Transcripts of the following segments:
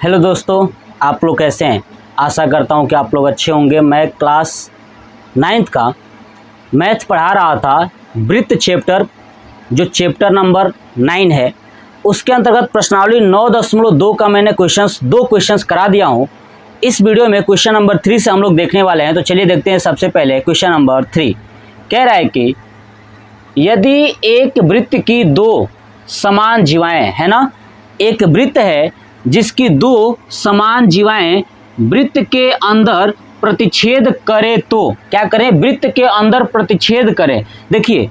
Hello दोस्तों, आप लोग कैसे हैं। आशा करता हूं कि आप लोग अच्छे होंगे। मैं क्लास 9th का मैथ पढ़ा रहा था। वृत्त चैप्टर जो चैप्टर नंबर 9 है उसके अंतर्गत प्रश्नावली 9.2 का मैंने दो क्वेश्चंस करा दिया हूं। इस वीडियो में क्वेश्चन नंबर 3 से हम लोग देखने वाले हैं। तो चलिए देखते हैं। सबसे पहले क्वेश्चन नंबर 3 कह रहा है कि यदि एक वृत्त की दो समान जीवाएं, है ना, एक वृत्त है जिसकी दो समान जीवाएं वृत्त के अंदर प्रतिच्छेद करे तो क्या करें, वृत्त के अंदर प्रतिच्छेद करें। देखिए,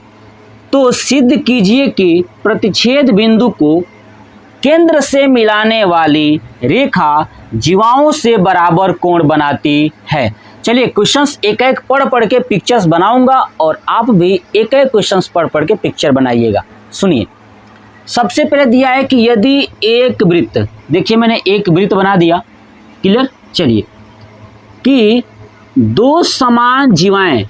तो सिद्ध कीजिए कि प्रतिच्छेद बिंदु को केंद्र से मिलाने वाली रेखा जीवाओं से बराबर कोण बनाती है। चलिए क्वेश्चंस एक एक पढ़ के पिक्चर्स बनाऊंगा और आप भी एक एक क्वेश्चंस पढ़ के पिक्चर बनाइएगा। सुनिए, सबसे पहले दिया है कि यदि एक वृत्त, देखिए मैंने एक वृत्त बना दिया, क्लियर। चलिए कि दो समान जीवाएं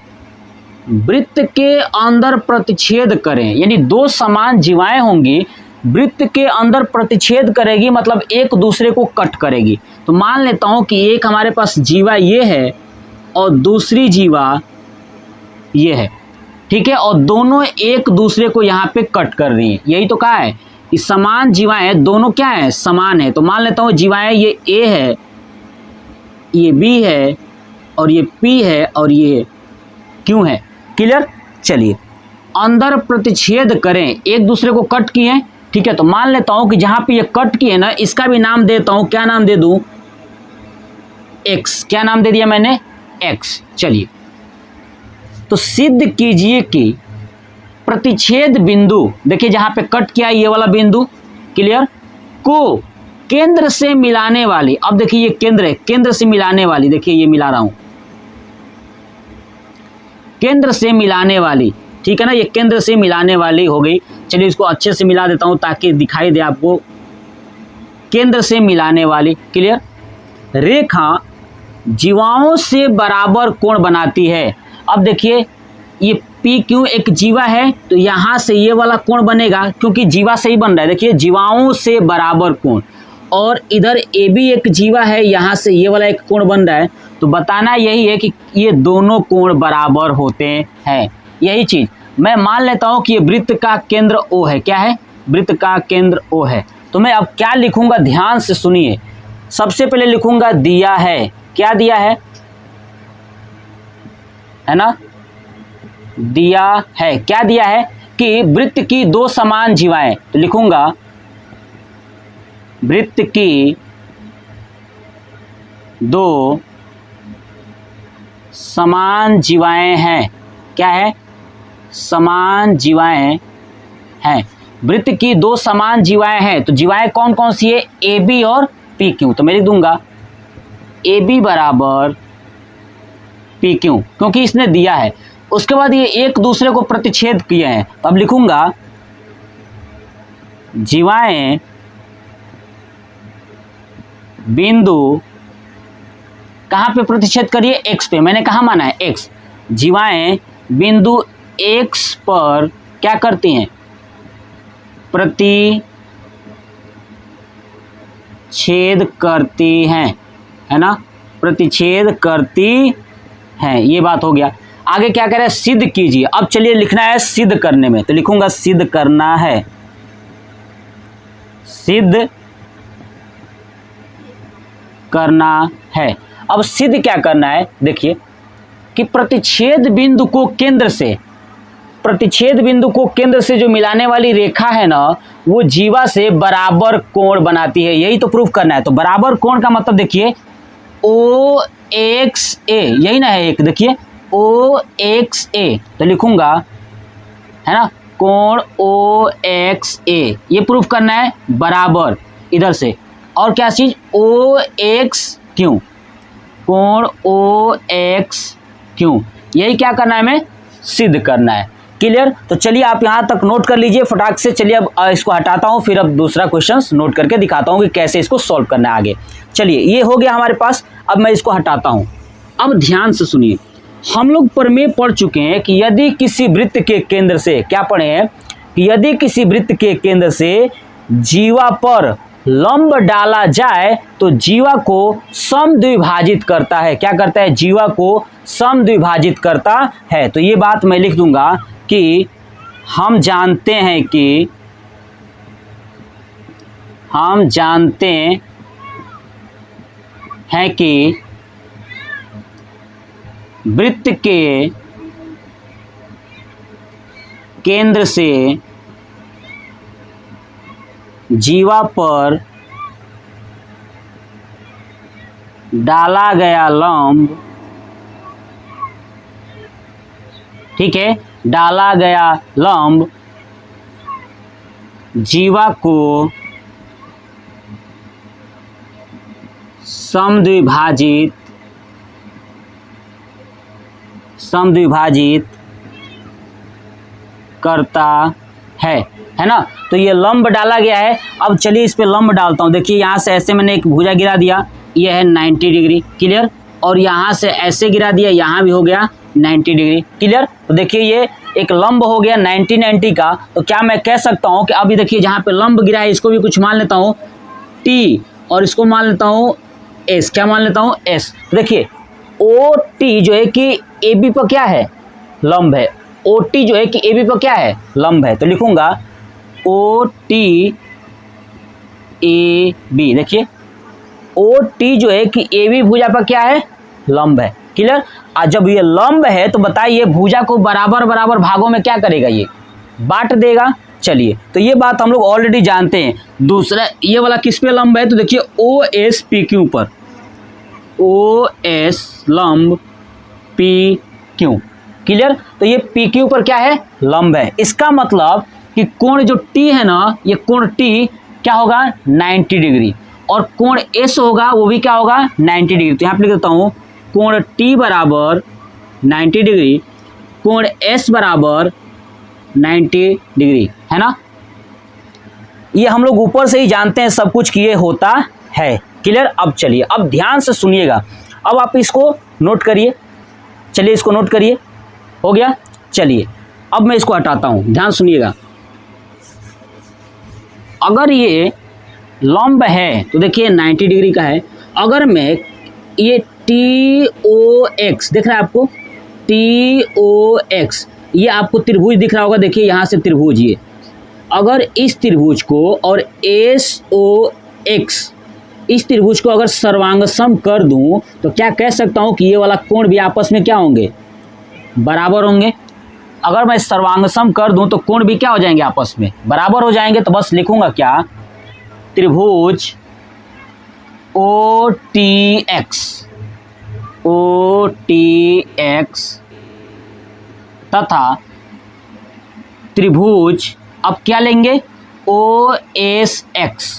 वृत्त के अंदर प्रतिच्छेद करें, यानी दो समान जीवाएं होंगी वृत्त के अंदर प्रतिच्छेद करेगी, मतलब एक दूसरे को कट करेगी। तो मान लेता हूं कि एक हमारे पास जीवा ये है और दूसरी जीवा ये है, ठीक है, और दोनों एक दूसरे को यहाँ पे कट कर रही हैं। यही तो कहा है कि समान जीवाएं दोनों क्या है, समान है। तो मान लेता हूँ जीवाएं ये ए है, ये बी है और ये पी है और ये क्यू है, क्लियर। चलिए अंदर प्रतिच्छेद करें, एक दूसरे को कट किए हैं, ठीक है। तो मान लेता हूं कि जहां पे ये कट किए ना, इसका भी नाम देता हूं। क्या नाम दे दूं, एक्स। क्या नाम दे दिया मैंने, एक्स। चलिए तो सिद्ध कीजिए कि प्रतिच्छेद बिंदु, देखिए जहां पे कट किया ये वाला बिंदु, क्लियर, को केंद्र से मिलाने वाली, अब देखिए ये केंद्र है, केंद्र से मिलाने वाली, देखिए ये मिला रहा हूं, केंद्र से मिलाने वाली, ठीक है ना, ये केंद्र से मिलाने वाली हो गई। चलिए इसको अच्छे से मिला देता हूं ताकि दिखाई दे आपको, केंद्र से मिलाने वाली, क्लियर, रेखा जीवाओं से बराबर कोण बनाती है। अब देखिए ये पी क्यू एक जीवा है तो यहां से ये वाला कोण बनेगा, क्योंकि जीवा से ही बन रहा है। देखिए जीवाओं से बराबर कोण, और इधर ए भी एक जीवा है, यहां से ये वाला एक कोण बन रहा है। तो बताना यही है कि ये दोनों कोण बराबर होते हैं। यही चीज मैं मान लेता हूं कि ये वृत्त का केंद्र O है। क्या है, वृत्त का केंद्र O है। तो मैं अब क्या लिखूंगा, ध्यान से सुनिए। सबसे पहले लिखूंगा दिया है, क्या दिया है ना, दिया है, क्या दिया है कि वृत्त की दो समान जीवाएं। तो लिखूंगा वृत्त की दो समान जीवाएं हैं। क्या है, समान जीवाएं हैं। वृत्त की दो समान जीवाएं हैं। तो जीवाएं कौन कौन सी है, ए बी और पी क्यू। तो मैं लिख दूंगा ए बी बराबर पी क्यू, क्योंकि इसने दिया है। उसके बाद ये एक दूसरे को प्रतिच्छेद किए हैं। तो अब लिखूंगा जीवाएं बिंदु कहां पे प्रतिच्छेद करिए, एक्स पे। मैंने कहा माना है एक्स। जीवाएं बिंदु एक्स पर क्या करती हैं, प्रतिच्छेद करती हैं, है ना, प्रतिच्छेद करती हैं। ये बात हो गया। आगे क्या कह रहे हैं, सिद्ध कीजिए। अब चलिए लिखना है सिद्ध करने में। तो लिखूंगा सिद्ध करना है, सिद्ध करना है। अब सिद्ध क्या करना है, देखिए कि प्रतिच्छेद बिंदु को केंद्र से, प्रतिच्छेद बिंदु को केंद्र से जो मिलाने वाली रेखा है ना, वो जीवा से बराबर कोण बनाती है। यही तो प्रूफ करना है। तो बराबर कोण का मतलब देखिए ओ एक्स ए, यही ना है एक, देखिए ओ एक्स ए। तो लिखूंगा, है ना, कोण ओ एक्स ए, ये प्रूफ करना है बराबर इधर से। और क्या चीज, ओ एक्स क्यू, कोण ओ एक्स क्यू, यही क्या करना है, हमें सिद्ध करना है, क्लियर। तो चलिए आप यहाँ तक नोट कर लीजिए फटाक से। चलिए अब इसको हटाता हूँ, फिर अब दूसरा क्वेश्चन नोट करके दिखाता हूँ कि कैसे इसको सॉल्व करना है आगे। चलिए ये हो गया हमारे पास। अब मैं इसको हटाता हूँ। अब ध्यान से सुनिए, हम लोग प्रमेय पढ़ चुके हैं कि यदि किसी वृत्त के केंद्र से, क्या पढ़े हैं, कि यदि किसी वृत्त के केंद्र से जीवा पर लंब डाला जाए तो जीवा को समद्विभाजित करता है। क्या करता है? जीवा को समद्विभाजित करता है। तो ये बात मैं लिख दूंगा कि हम जानते हैं कि वृत्त के केंद्र से जीवा पर डाला गया लंब, ठीक है, डाला गया लंब जीवा को समद्विभाजित करता है ना। तो ये लंब डाला गया है। अब चलिए इस पे लंब डालता हूँ। देखिए यहाँ से ऐसे मैंने एक भुजा गिरा दिया, ये है 90 डिग्री, क्लियर। और यहाँ से ऐसे गिरा दिया, यहाँ भी हो गया 90 डिग्री, क्लियर। तो देखिए ये एक लंब हो गया 90 का। तो क्या मैं कह सकता हूँ कि अभी देखिए जहाँ पे लंब गिरा है इसको भी कुछ मान लेता हूँ T, और इसको मान लेता हूँ S। क्या मान लेता हूँ? S। तो देखिए OT जो है कि AB पर क्या है? लंब है। OT जो है कि AB पर क्या है? लंब है। तो लिखूंगा OT AB। देखिए OT जो है कि AB भुजा पर क्या है? लंब है, क्लियर। और जब ये लंब है तो बताइए भुजा को बराबर बराबर भागों में क्या करेगा? ये बांट देगा। चलिए तो ये बात हम लोग ऑलरेडी जानते हैं। दूसरा ये वाला किस पे लंब है? तो देखिए OSPQ पर, OS लंब PQ, क्लियर। तो ये PQ पर क्या है? लंब है। इसका मतलब कि कोण जो T है ना, ये कोण T क्या होगा? 90 डिग्री। और कोण S होगा वो भी क्या होगा? 90 डिग्री। तो यहाँ पे लिख देता हूँ कोण T बराबर 90 डिग्री, कोण S बराबर 90 डिग्री, है ना। ये हम लोग ऊपर से ही जानते हैं सब कुछ कि ये होता है, क्लियर। अब चलिए अब ध्यान से सुनिएगा। अब आप इसको नोट करिए। चलिए इसको नोट करिए, हो गया। चलिए अब मैं इसको हटाता हूँ, ध्यान सुनिएगा। अगर ये लंब है तो देखिए 90 डिग्री का है। अगर मैं ये TOX दिख रहा है आपको? TOX ये आपको त्रिभुज दिख रहा होगा। देखिए यहाँ से त्रिभुज, ये अगर इस त्रिभुज को और SOX इस त्रिभुज को अगर सर्वांगसम कर दूं तो क्या कह सकता हूं कि ये वाला कोण भी आपस में क्या होंगे? बराबर होंगे। अगर मैं सर्वांगसम कर दूं तो कोण भी क्या हो जाएंगे? आपस में बराबर हो जाएंगे। तो बस लिखूंगा क्या? त्रिभुज OTX तथा त्रिभुज अब क्या लेंगे? OSX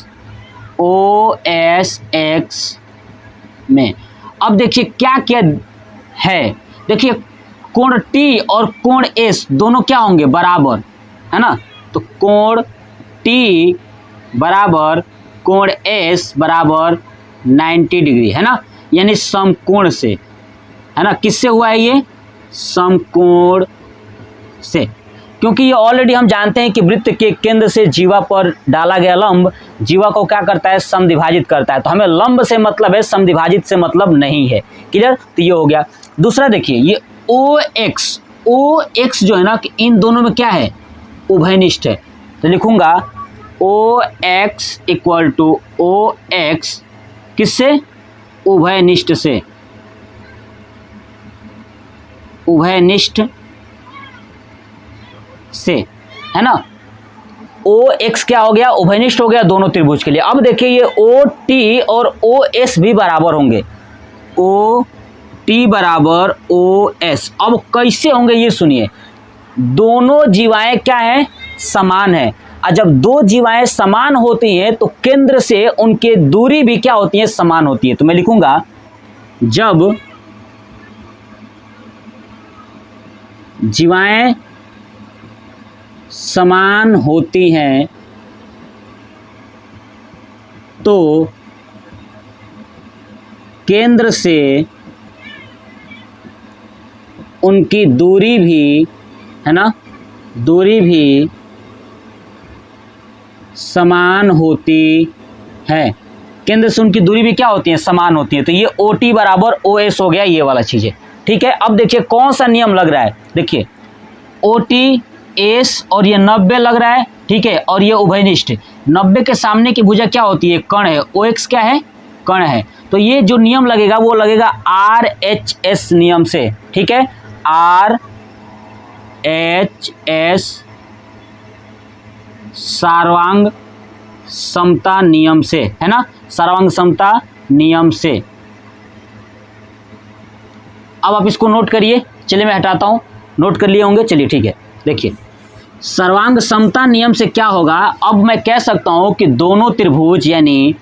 में। अब देखिए क्या क्या है। देखिए कोण T और कोण S दोनों क्या होंगे? बराबर, है ना। तो कोण T बराबर कोण S बराबर 90 डिग्री, है ना। यानी समकोण से, है ना। किससे हुआ है ये? समकोण से। क्योंकि ये ऑलरेडी हम जानते हैं कि वृत्त के केंद्र से जीवा पर डाला गया लंब जीवा को क्या करता है? समद्विभाजित करता है। तो हमें लंब से मतलब है, समद्विभाजित से मतलब नहीं है, क्लियर। तो ये हो गया। दूसरा देखिए ये OX जो है ना कि इन दोनों में क्या है? उभयनिष्ठ है। तो लिखूंगा OX इक्वल टू OX किससे? उभयनिष्ठ से, उभयनिष्ठ से, है ना। OX क्या हो गया? उभयनिष्ठ हो गया दोनों त्रिभुज के लिए। अब देखिए ये OT और OS भी बराबर होंगे। OT बराबर OS। अब कैसे होंगे ये सुनिए। दोनों जीवाएं क्या हैं? समान है। और जब दो जीवाएं समान होती हैं तो केंद्र से उनके दूरी भी क्या होती है? समान होती है। तो मैं लिखूंगा जब जीवाएं समान होती हैं तो केंद्र से उनकी दूरी भी, है ना, दूरी भी समान होती हैं, केंद्र से उनकी दूरी भी क्या होती है, समान होती है। तो ये OT बराबर OS हो गया, ये वाला चीज़ है, ठीक है। अब देखिए कौन सा नियम लग रहा है, देखिए OT S और ये 90 लग रहा है, ठीक है, और ये उभयनिष्ठ। 90 के सामने की भुजा क्या होती है, कर्ण है, OX क्या है, कर्ण है। तो ये जो नियम लगेगा वो लगेगा RHS नियम से, ठीक है, RHS सर्वांग समता नियम से, है ना, सर्वांग समता नियम से। अब आप इसको नोट करिए, चलिए मैं हटाता हूं, नोट कर लिए होंगे, चलिए ठीक है। देखिए सर्वांग समता नियम से क्या होगा, अब मैं कह सकता हूं कि दोनों त्रिभुज यानी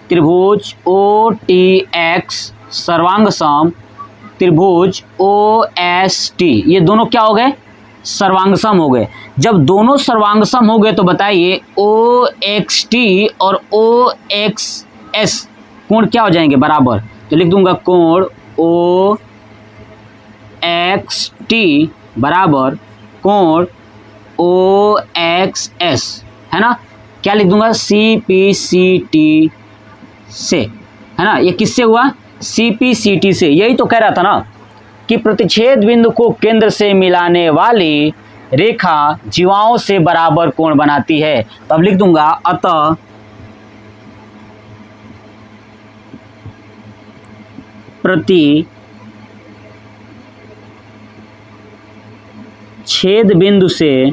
त्रिभुज OTX सर्वांग सम, त्रिभुज OST, ये दोनों क्या हो गए, सर्वांग सम हो गए। जब दोनों सर्वांग सम हो गए तो बताइए OXT और OXS कोण क्या हो जाएंगे, बराबर। तो लिख दूंगा कोण OXT बराबर कोण OXS, है ना, क्या लिख दूंगा, CPCT से, है ना, ये किससे हुआ, CPCT से। यही तो कह रहा था ना कि प्रतिच्छेद बिंदु को केंद्र से मिलाने वाली रेखा जीवाओं से बराबर कोण बनाती है। तो अब लिख दूंगा अतः प्रतिच्छेद बिंदु से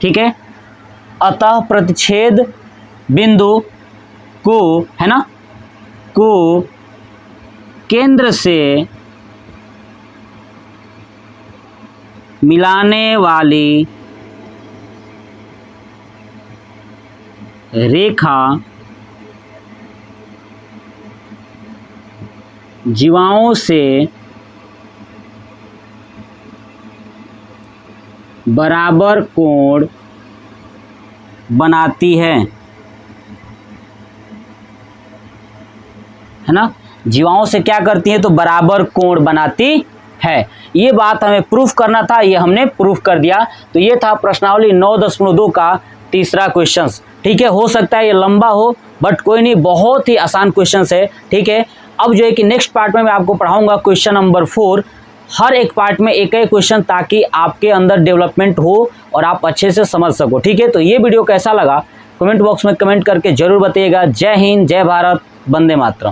ठीक है, अतः प्रतिच्छेद बिंदु को, है ना, को केंद्र से मिलाने वाली रेखा जीवाओं से बराबर कोण बनाती है ना, जीवाओं से क्या करती है, तो बराबर कोण बनाती है। ये बात हमें प्रूफ करना था, ये हमने प्रूफ कर दिया। तो ये था प्रश्नावली 9.2 का तीसरा क्वेश्चन, ठीक है। हो सकता है ये लंबा हो, बट कोई नहीं, बहुत ही आसान क्वेश्चन है, ठीक है। अब जो है कि नेक्स्ट पार्ट में मैं आपको पढ़ाऊंगा क्वेश्चन नंबर 4, हर एक पार्ट में एक एक क्वेश्चन, ताकि आपके अंदर डेवलपमेंट हो और आप अच्छे से समझ सको, ठीक है। तो ये वीडियो कैसा लगा कमेंट बॉक्स में कमेंट करके जरूर बताइएगा। जय हिंद, जय भारत, वंदे मातरम।